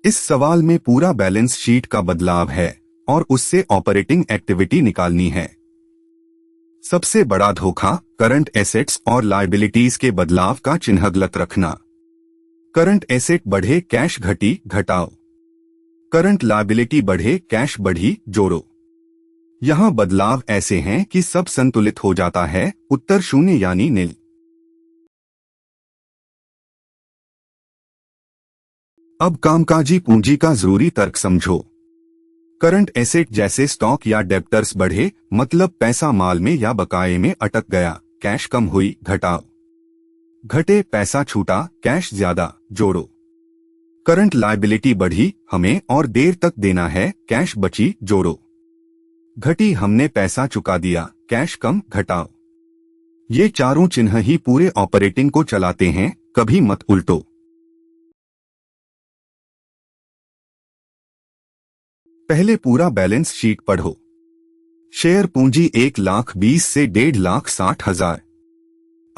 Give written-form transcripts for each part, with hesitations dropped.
इस सवाल में पूरा बैलेंस शीट का बदलाव है और उससे ऑपरेटिंग एक्टिविटी निकालनी है। सबसे बड़ा धोखा, करंट एसेट्स और लायबिलिटीज के बदलाव का चिन्ह गलत रखना। करंट एसेट बढ़े, कैश घटी, घटाओ। करंट लायबिलिटी बढ़े, कैश बढ़ी, जोड़ो। यहाँ बदलाव ऐसे हैं कि सब संतुलित हो जाता है। उत्तर 0 यानी नील। अब कामकाजी पूंजी का जरूरी तर्क समझो। करंट एसेट जैसे स्टॉक या डेब्टर्स बढ़े, मतलब पैसा माल में या बकाये में अटक गया, कैश कम हुई, घटाओ। घटे, पैसा छूटा, कैश ज्यादा, जोड़ो। करंट लायबिलिटी बढ़ी, हमें और देर तक देना है, कैश बची, जोड़ो। घटी, हमने पैसा चुका दिया, कैश कम, घटाओ। ये चारों चिन्ह ही पूरे ऑपरेटिंग को चलाते हैं, कभी मत उल्टो। पहले पूरा बैलेंस शीट पढ़ो। शेयर पूंजी 1,20,000 से 1,60,000।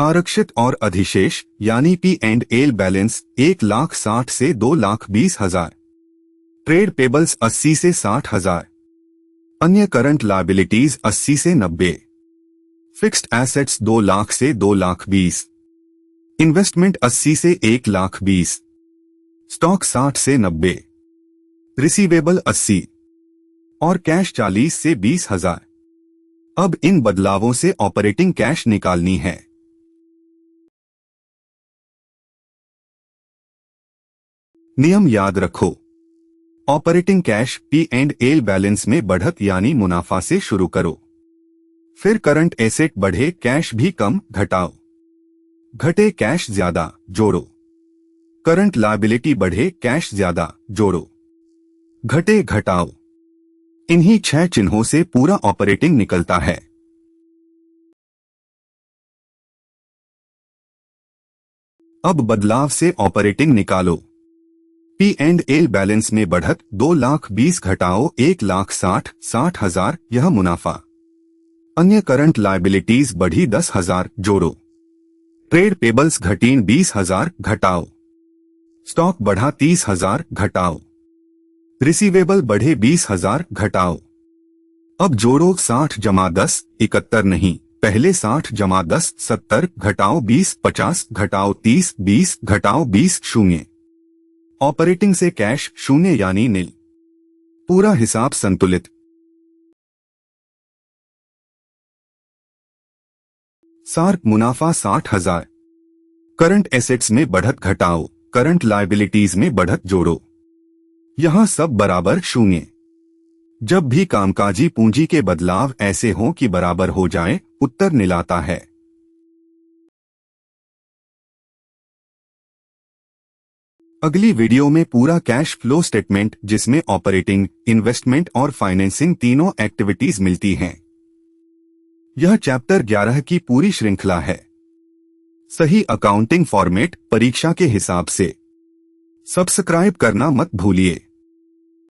आरक्षित और अधिशेष यानी P&L बैलेंस 1,60,000 से 2,20,000। ट्रेड पेबल्स 80 से 60,000। अन्य करंट लायबिलिटीज 80 से 90। फिक्स्ड एसेट्स 2 लाख से 2,20,000। इन्वेस्टमेंट 80 से 1,20,000। स्टॉक 60 से 90। रिसीवेबल 80 और कैश 40 से 20,000। अब इन बदलावों से ऑपरेटिंग कैश निकालनी है। नियम याद रखो। ऑपरेटिंग कैश P&L बैलेंस में बढ़त यानी मुनाफा से शुरू करो। फिर करंट एसेट बढ़े, कैश भी कम, घटाओ। घटे, कैश ज्यादा, जोड़ो। करंट लायबिलिटी बढ़े, कैश ज्यादा, जोड़ो। घटे, घटाओ। इन्हीं 6 चिन्हों से पूरा ऑपरेटिंग निकलता है। अब बदलाव से ऑपरेटिंग निकालो। P&L बैलेंस में बढ़त 2,20,000 घटाओ 1,60,000, यह मुनाफा। अन्य करंट लायबिलिटीज बढ़ी 10,000, जोड़ो। ट्रेड पेबल्स घटीं 20,000, घटाओ। स्टॉक बढ़ा 30,000, घटाओ। रिसीवेबल बढ़े 20,000, घटाओ। अब जोड़ो 60 जमा 10, 71 नहीं, पहले 60 जमा 10, 70, घटाओ 20, 50, घटाओ 30, 20, घटाओ 20, 0। ऑपरेटिंग से कैश 0 यानी नील। पूरा हिसाब संतुलित। सार, मुनाफा 60,000। करंट एसेट्स में बढ़त घटाओ, करंट लायबिलिटीज में बढ़त जोड़ो। यहां सब बराबर 0। जब भी कामकाजी पूंजी के बदलाव ऐसे हों कि बराबर हो जाएं, उत्तर नीलाता है। अगली वीडियो में पूरा कैश फ्लो स्टेटमेंट, जिसमें ऑपरेटिंग, इन्वेस्टमेंट और फाइनेंसिंग तीनों एक्टिविटीज मिलती हैं। यह चैप्टर 11 की पूरी श्रृंखला है। सही अकाउंटिंग फॉर्मेट, परीक्षा के हिसाब से। सब्सक्राइब करना मत भूलिए।